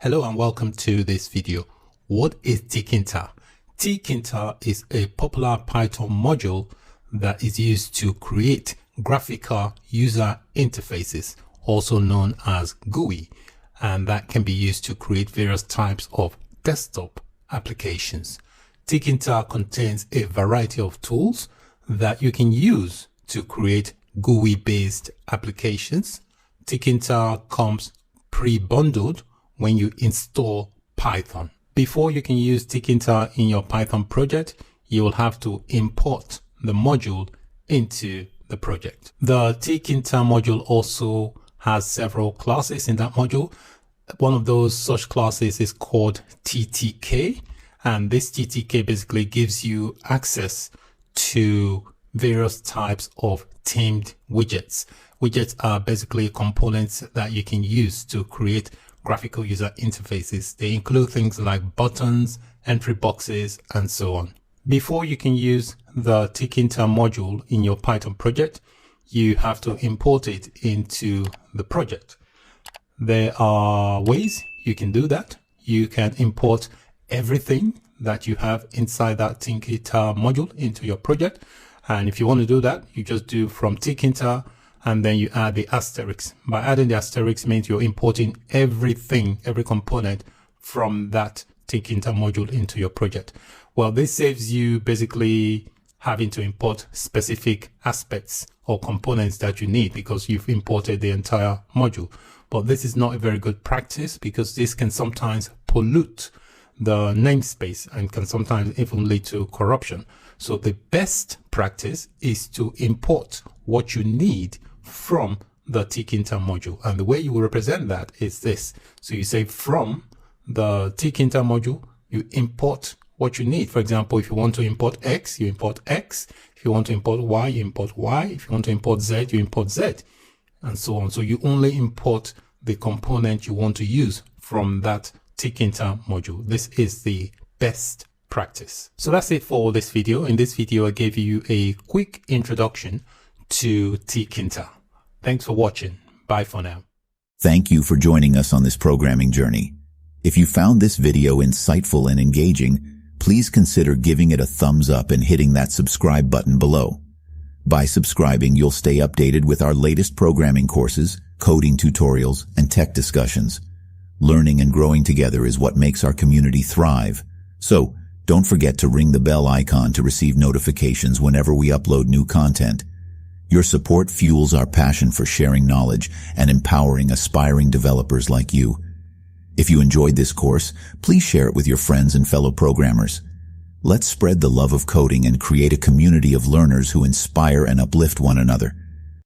Hello and welcome to this video. What is Tkinter? Tkinter is a popular Python module that is used to create graphical user interfaces, also known as GUI, and that can be used to create various types of desktop applications. Tkinter contains a variety of tools that you can use to create GUI-based applications. Tkinter comes pre-bundled when you install Python. Before you can use Tkinter in your Python project, you will have to import the module into the project. The Tkinter module also has several classes in that module. One of those such classes is called TTK, and this TTK basically gives you access to various types of themed widgets. Widgets are basically components that you can use to create graphical user interfaces. They include things like buttons, entry boxes, and so on. Before you can use the Tkinter module in your Python project, you have to import it into the project. There are ways you can do that. You can import everything that you have inside that Tkinter module into your project. And if you want to do that, you just do from Tkinter and then you add the asterisk. By adding the asterisk means you're importing everything, every component from that Tkinter module into your project. Well, this saves you basically having to import specific aspects or components that you need because you've imported the entire module. But this is not a very good practice because this can sometimes pollute the namespace and can sometimes even lead to corruption. So the best practice is to import what you need from the Tkinter module. And the way you will represent that is this. So you say from the Tkinter module, you import what you need. For example, if you want to import X, you import X. If you want to import Y, you import Y. If you want to import Z, you import Z, and so on. So you only import the component you want to use from that Tkinter module. This is the best practice. So that's it for this video. In this video, I gave you a quick introduction to Tkinter. Thanks for watching. Bye for now. Thank you for joining us on this programming journey. If you found this video insightful and engaging, please consider giving it a thumbs up and hitting that subscribe button below. By subscribing, you'll stay updated with our latest programming courses, coding tutorials, and tech discussions. Learning and growing together is what makes our community thrive. So, don't forget to ring the bell icon to receive notifications whenever we upload new content. Your support fuels our passion for sharing knowledge and empowering aspiring developers like you. If you enjoyed this course, please share it with your friends and fellow programmers. Let's spread the love of coding and create a community of learners who inspire and uplift one another.